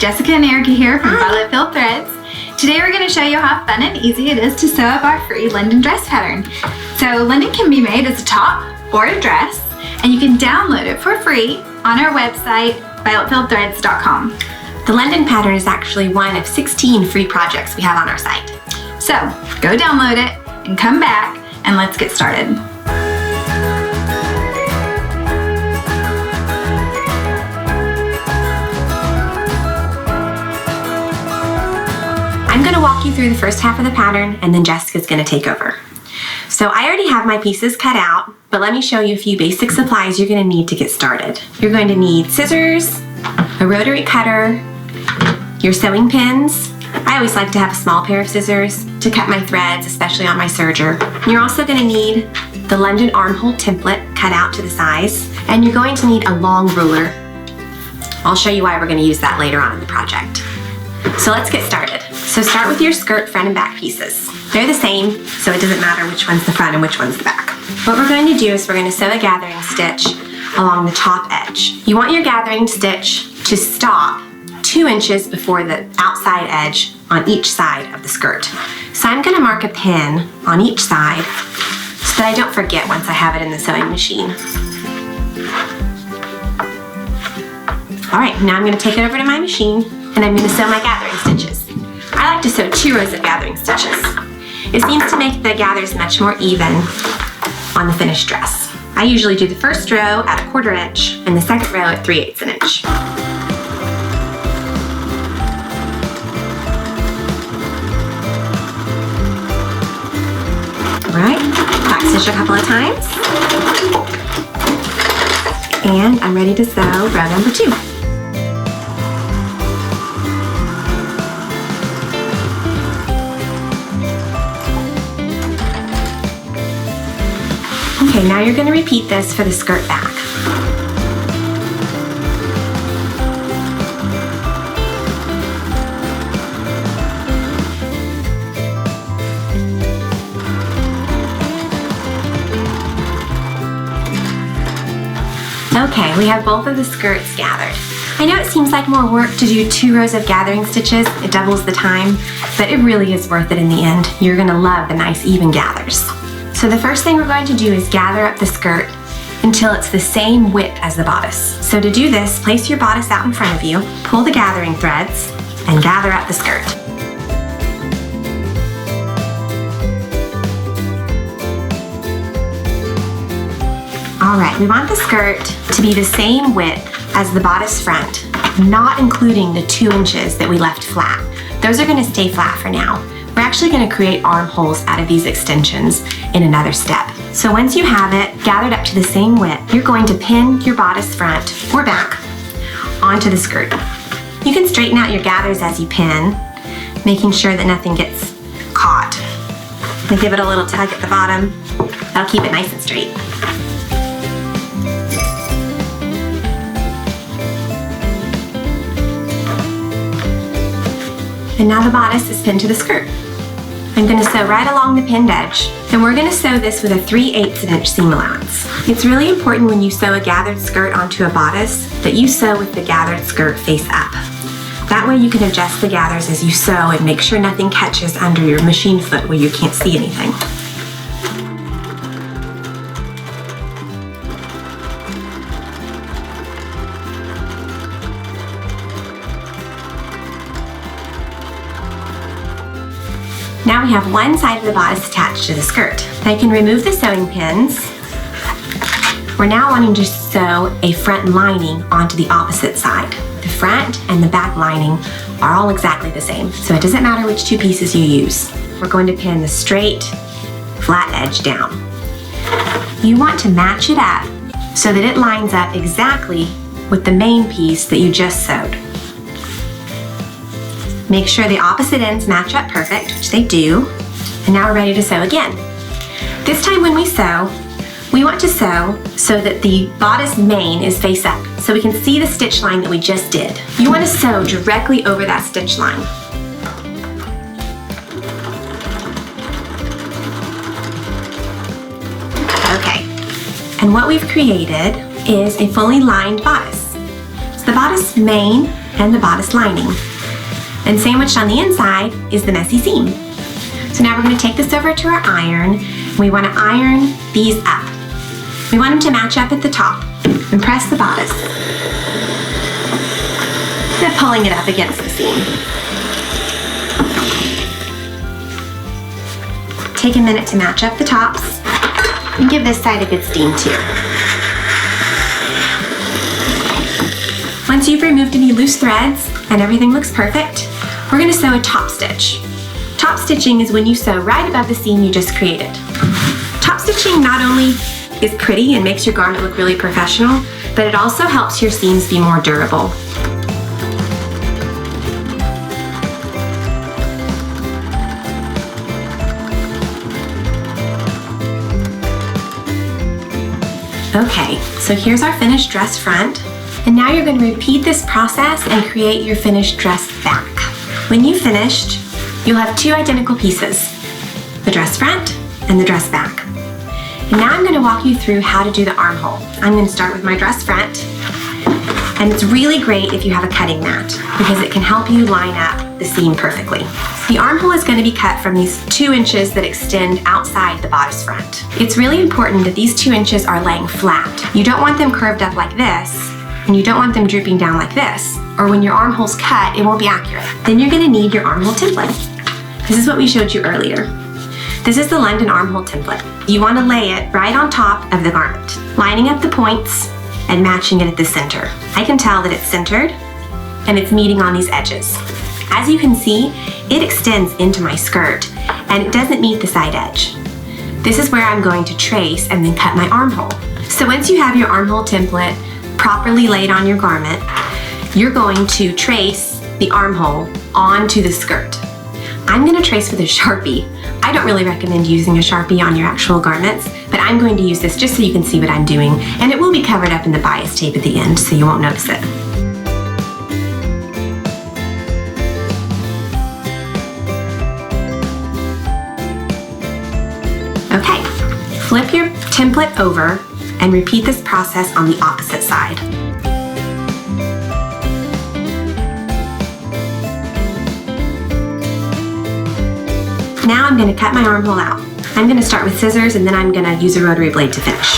Jessica and Erica here from Violet Filled Threads. Today we're going to show you how fun and easy it is to sew up our free London dress pattern. So London can be made as a top or a dress, and you can download it for free on our website, violetfilledthreads.com. The London pattern is actually one of 16 free projects we have on our site. So go download it and come back and let's get started. I'm going to walk you through the first half of the pattern, and then Jessica's going to take over. So I already have my pieces cut out, but let me show you a few basic supplies you're going to need to get started. You're going to need scissors, a rotary cutter, your sewing pins. I always like to have a small pair of scissors to cut my threads, especially on my serger. You're also going to need the London armhole template cut out to the size, and you're going to need a long ruler. I'll show you why we're going to use that later on in the project. So let's get started. So start with your skirt front and back pieces. They're the same, so it doesn't matter which one's the front and which one's the back. What we're going to do is we're going to sew a gathering stitch along the top edge. You want your gathering stitch to stop 2 inches before the outside edge on each side of the skirt. So I'm going to mark a pin on each side so that I don't forget once I have it in the sewing machine. All right, now I'm going to take it over to my machine and I'm going to sew my gathering stitches. I like to sew 2 rows of gathering stitches. It seems to make the gathers much more even on the finished dress. I usually do the first row at 1/4 inch and the second row at 3/8 inch. All right, back stitch a couple of times. And I'm ready to sew row number 2. Okay, now you're going to repeat this for the skirt back. Okay, we have both of the skirts gathered. I know it seems like more work to do 2 rows of gathering stitches. It doubles the time, but it really is worth it in the end. You're going to love the nice even gathers. So the first thing we're going to do is gather up the skirt until it's the same width as the bodice. So to do this, place your bodice out in front of you, pull the gathering threads, and gather up the skirt. All right, we want the skirt to be the same width as the bodice front, not including the 2 inches that we left flat. Those are going to stay flat for now. We're actually going to create armholes out of these extensions in another step. So once you have it gathered up to the same width, you're going to pin your bodice front or back onto the skirt. You can straighten out your gathers as you pin, making sure that nothing gets caught. And give it a little tug at the bottom. That'll keep it nice and straight. And now the bodice is pinned to the skirt. I'm going to sew right along the pinned edge, and we're going to sew this with a 3/8 inch seam allowance. It's really important when you sew a gathered skirt onto a bodice that you sew with the gathered skirt face up. That way you can adjust the gathers as you sew and make sure nothing catches under your machine foot where you can't see anything. Now we have one side of the bodice attached to the skirt. Now you can remove the sewing pins. We're now wanting to sew a front lining onto the opposite side. The front and the back lining are all exactly the same, so it doesn't matter which 2 pieces you use. We're going to pin the straight, flat edge down. You want to match it up so that it lines up exactly with the main piece that you just sewed. Make sure the opposite ends match up perfect, which they do, and now we're ready to sew again. This time when we sew, we want to sew so that the bodice main is face up, so we can see the stitch line that we just did. You want to sew directly over that stitch line. Okay, and what we've created is a fully lined bodice. So the bodice main and the bodice lining. And sandwiched on the inside is the messy seam. So now we're going to take this over to our iron. We want to iron these up. We want them to match up at the top and press the bodice. Then pulling it up against the seam. Take a minute to match up the tops and give this side a good steam too. Once you've removed any loose threads and everything looks perfect, we're going to sew a top stitch. Top stitching is when you sew right above the seam you just created. Top stitching not only is pretty and makes your garment look really professional, but it also helps your seams be more durable. Okay, so here's our finished dress front. And now you're going to repeat this process and create your finished dress back. When you've finished, you'll have two identical pieces, the dress front and the dress back. And now I'm going to walk you through how to do the armhole. I'm going to start with my dress front. And it's really great if you have a cutting mat because it can help you line up the seam perfectly. The armhole is going to be cut from these 2 inches that extend outside the bodice front. It's really important that these 2 inches are laying flat. You don't want them curved up like this, and you don't want them drooping down like this, or when your armhole's cut, it won't be accurate. Then you're going to need your armhole template. This is what we showed you earlier. This is the London armhole template. You want to lay it right on top of the garment, lining up the points and matching it at the center. I can tell that it's centered and it's meeting on these edges. As you can see, it extends into my skirt and it doesn't meet the side edge. This is where I'm going to trace and then cut my armhole. So once you have your armhole template properly laid on your garment, you're going to trace the armhole onto the skirt. I'm going to trace with a Sharpie. I don't really recommend using a Sharpie on your actual garments, but I'm going to use this just so you can see what I'm doing, and it will be covered up in the bias tape at the end so you won't notice it. Okay, flip your template over and repeat this process on the opposite side. Now I'm going to cut my armhole out. I'm going to start with scissors and then I'm going to use a rotary blade to finish.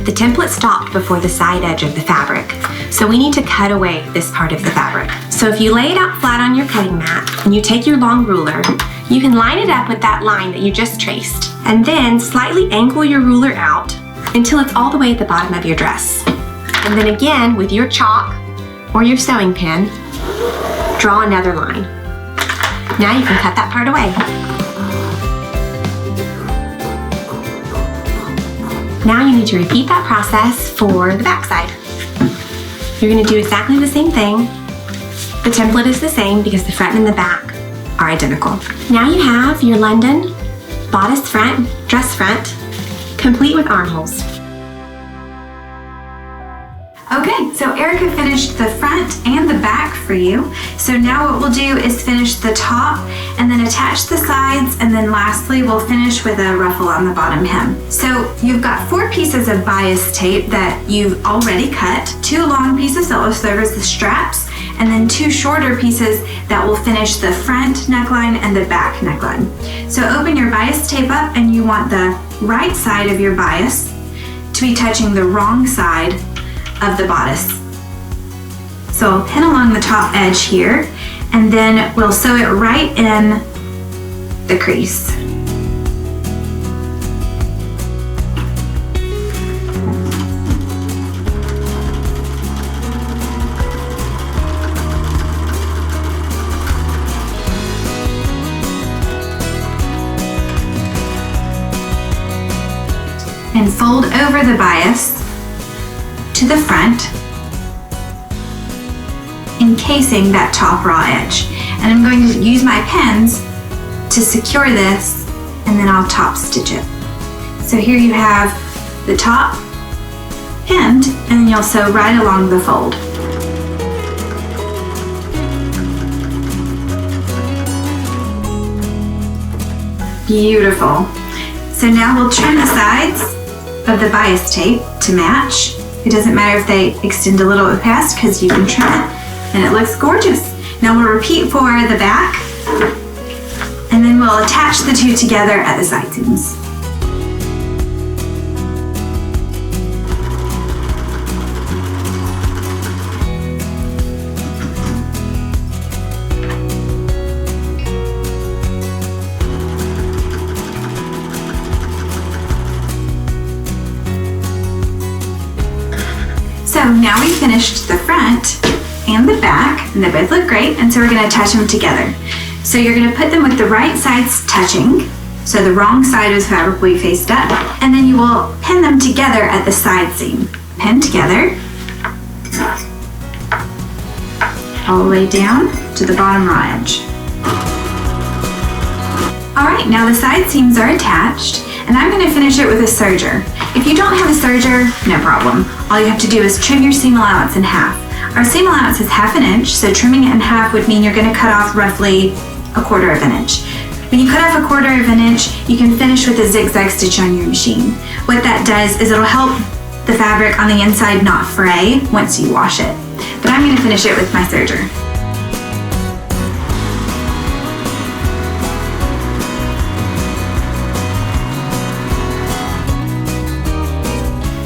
The template stopped before the side edge of the fabric, so we need to cut away this part of the fabric. So if you lay it out flat on your cutting mat and you take your long ruler, you can line it up with that line that you just traced, and then slightly angle your ruler out until it's all the way at the bottom of your dress. And then again, with your chalk or your sewing pin, draw another line. Now you can cut that part away. Now you need to repeat that process for the back side. You're going to do exactly the same thing. The template is the same because the front and the back are identical. Now you have your London bodice front, dress front, complete with armholes. Okay, so Erica finished the front and the back for you. So now what we'll do is finish the top and then attach the sides, and then lastly we'll finish with a ruffle on the bottom hem. So you've got 4 pieces of bias tape that you've already cut, 2 long pieces that will serve as the straps, and then 2 shorter pieces that will finish the front neckline and the back neckline. So open your bias tape up and you want the right side of your bias to be touching the wrong side of the bodice. So I'll pin along the top edge here, and then we'll sew it right in the crease. And fold over the bias to the front, encasing that top raw edge. And I'm going to use my pins to secure this, and then I'll top stitch it. So here you have the top pinned, and then you'll sew right along the fold. Beautiful. So now we'll trim the sides of the bias tape to match, It doesn't matter if they extend a little bit past because you can trim it and it looks gorgeous. Now we'll repeat for the back and then we'll attach the two together at the side seams. So now we've finished the front and the back, and they both look great, and so we're gonna attach them together. So you're gonna put them with the right sides touching, so the wrong side is fabric we faced up, and then you will pin them together at the side seam. Pin together, all the way down to the bottom raw edge. All right, now the side seams are attached, and I'm gonna finish it with a serger. If you don't have a serger, no problem. All you have to do is trim your seam allowance in half. Our seam allowance is 1/2 inch, so trimming it in half would mean you're gonna cut off roughly 1/4 inch. When you cut off 1/4 inch, you can finish with a zigzag stitch on your machine. What that does is it'll help the fabric on the inside not fray once you wash it. But I'm gonna finish it with my serger.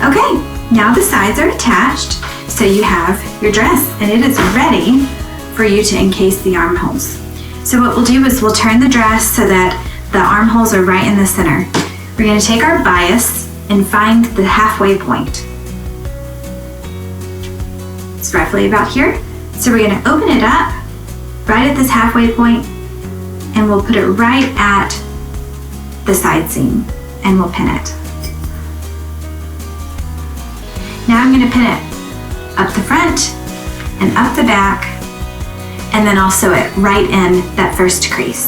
Okay, now the sides are attached, so you have your dress, and it is ready for you to encase the armholes. So what we'll do is we'll turn the dress so that the armholes are right in the center. We're gonna take our bias and find the halfway point. It's roughly about here. So we're gonna open it up right at this halfway point, and we'll put it right at the side seam, and we'll pin it. Now I'm gonna pin it up the front and up the back, and then I'll sew it right in that first crease.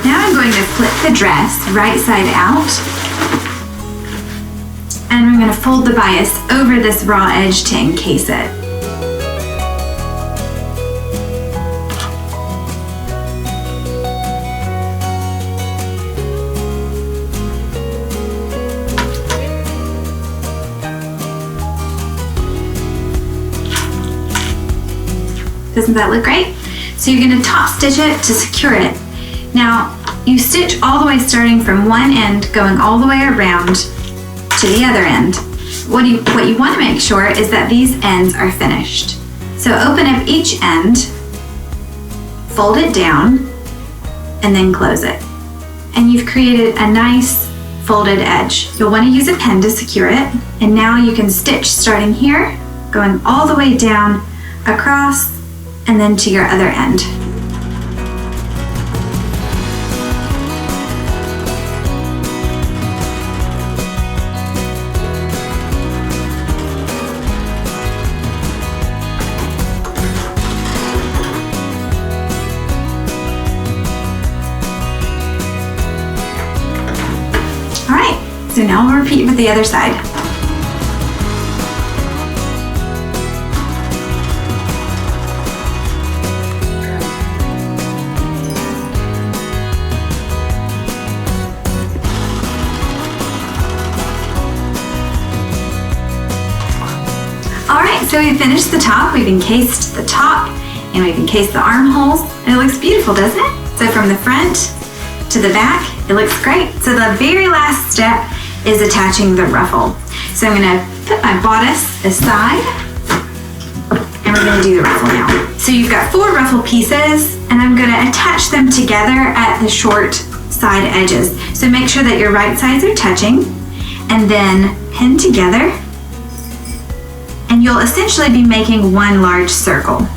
Now I'm going to flip the dress right side out, and I'm going to fold the bias over this raw edge to encase it. Doesn't that look great? So you're going to top stitch it to secure it. Now you stitch all the way starting from one end going all the way around to the other end. What you want to make sure is that these ends are finished. So open up each end, fold it down, and then close it. And you've created a nice folded edge. You'll want to use a pin to secure it. And now you can stitch starting here, going all the way down, across, and then to your other end. So now we'll repeat with the other side. All right, so we finished the top. We've encased the top and we've encased the armholes, and it looks beautiful, doesn't it? So from the front to the back, it looks great. So the very last step is attaching the ruffle. So I'm gonna put my bodice aside, and we're gonna do the ruffle now. So you've got 4 ruffle pieces, and I'm gonna attach them together at the short side edges. So make sure that your right sides are touching, and then pin together, and you'll essentially be making one large circle.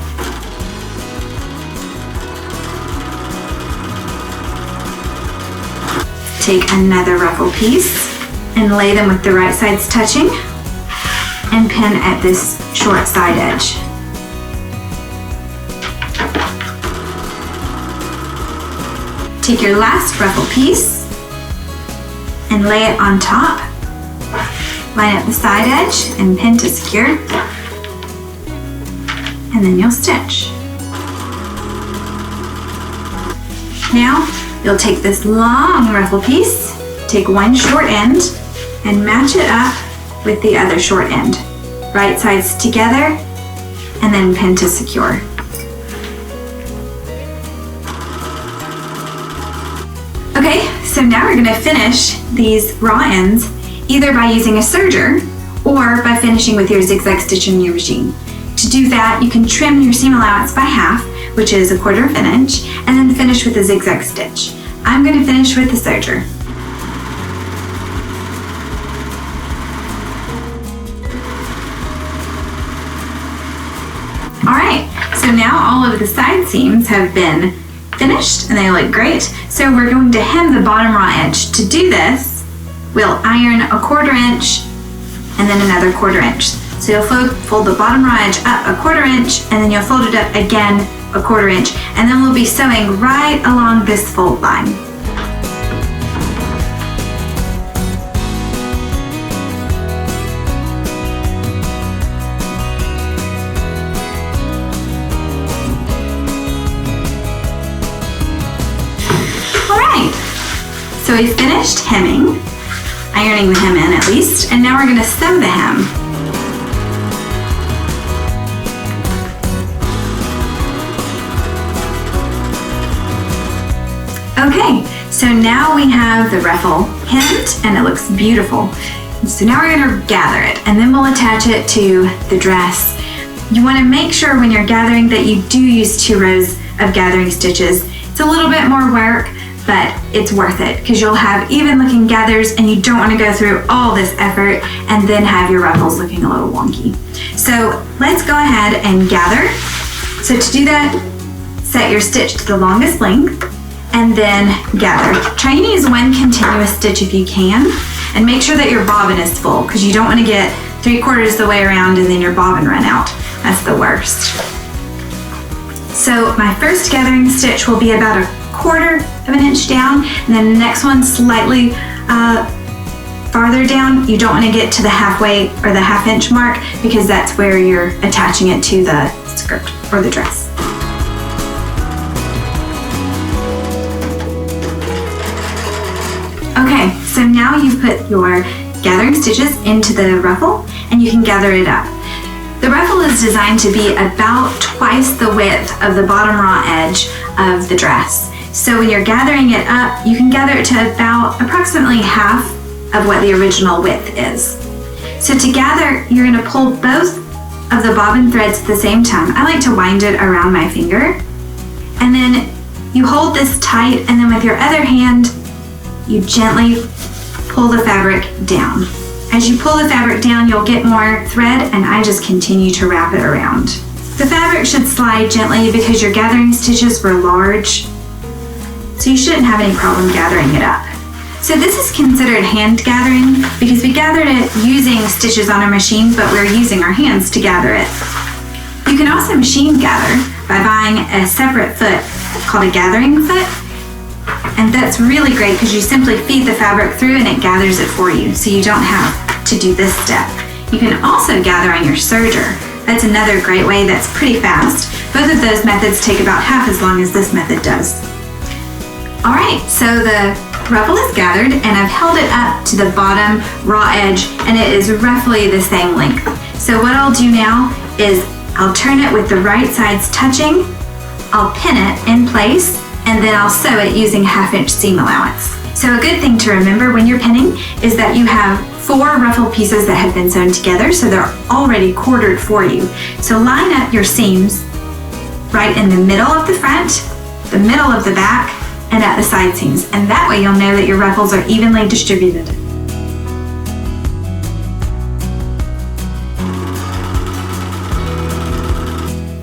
Take another ruffle piece and lay them with the right sides touching and pin at this short side edge. Take your last ruffle piece and lay it on top. Line up the side edge and pin to secure. And then you'll stitch. Now, you'll take this long ruffle piece, take one short end, and match it up with the other short end. Right sides together, and then pin to secure. Okay, so now we're gonna finish these raw ends either by using a serger or by finishing with your zigzag stitch in your machine. To do that, you can trim your seam allowance by half, which is 1/4 of an inch, and then finish with a zigzag stitch. I'm gonna finish with the serger. All right, so now all of the side seams have been finished and they look great. So we're going to hem the bottom raw edge. To do this, we'll iron 1/4 inch and then another 1/4 inch. So you'll fold the bottom raw edge up 1/4 inch and then you'll fold it up again 1/4 inch, and then we'll be sewing right along this fold line. So we finished hemming, ironing the hem in at least, and now we're going to sew the hem. Okay, so now we have the ruffle hemmed and it looks beautiful. So now we're going to gather it and then we'll attach it to the dress. You want to make sure when you're gathering that you do use 2 rows of gathering stitches. It's a little bit more work, but it's worth it because you'll have even looking gathers and you don't want to go through all this effort and then have your ruffles looking a little wonky. So let's go ahead and gather. So to do that, set your stitch to the longest length and then gather. Try and use 1 continuous stitch if you can, and make sure that your bobbin is full because you don't want to get 3/4 the way around and then your bobbin run out. That's the worst. So my first gathering stitch will be about 1/4 of an inch down, and then the next one slightly farther down. You don't want to get to the halfway or the 1/2 inch mark because that's where you're attaching it to the skirt or the dress. Okay, so now you've put your gathering stitches into the ruffle and you can gather it up. The ruffle is designed to be about twice the width of the bottom raw edge of the dress. So when you're gathering it up, you can gather it to about approximately half of what the original width is. So to gather, you're gonna pull both of the bobbin threads at the same time. I like to wind it around my finger. And then you hold this tight, and then with your other hand, you gently pull the fabric down. As you pull the fabric down, you'll get more thread, and I just continue to wrap it around. The fabric should slide gently because your gathering stitches were large, so you shouldn't have any problem gathering it up. So this is considered hand gathering because we gathered it using stitches on our machine, but we're using our hands to gather it. You can also machine gather by buying a separate foot called a gathering foot. And that's really great because you simply feed the fabric through and it gathers it for you, so you don't have to do this step. You can also gather on your serger. That's another great way that's pretty fast. Both of those methods take about half as long as this method does. All right, so the ruffle is gathered and I've held it up to the bottom raw edge and it is roughly the same length. So what I'll do now is I'll turn it with the right sides touching, I'll pin it in place, and then I'll sew it using 1/2 inch seam allowance. So a good thing to remember when you're pinning is that you have 4 ruffle pieces that have been sewn together, so they're already quartered for you. So line up your seams right in the middle of the front, the middle of the back, and at the side seams, and that way you'll know that your ruffles are evenly distributed.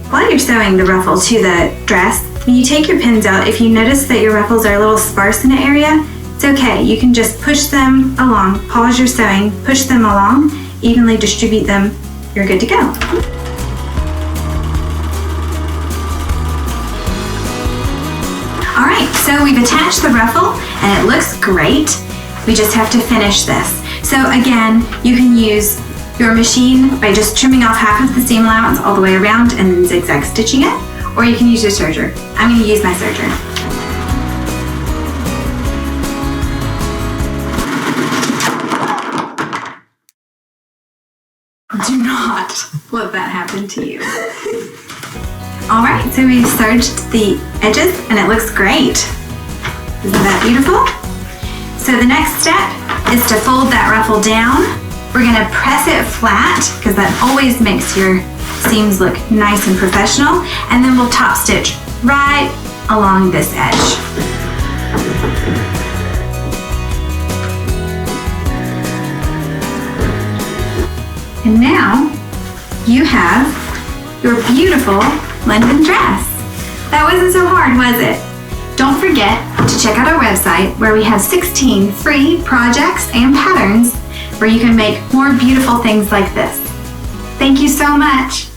While you're sewing the ruffle to the dress, when you take your pins out, if you notice that your ruffles are a little sparse in an area, it's okay. You can just push them along, pause your sewing, push them along, evenly distribute them, you're good to go. All right, so we've attached the ruffle and it looks great. We just have to finish this. So again, you can use your machine by just trimming off half of the seam allowance all the way around and then zigzag stitching it, or you can use your serger. I'm going to use my serger. Do not let that happen to you. All right, so we've serged the edges and it looks great. Isn't that beautiful? So the next step is to fold that ruffle down. We're gonna press it flat because that always makes your seams look nice and professional. And then we'll top stitch right along this edge. And now you have your beautiful London dress. That wasn't so hard, was it? Don't forget to check out our website where we have 16 free projects and patterns where you can make more beautiful things like this. Thank you so much.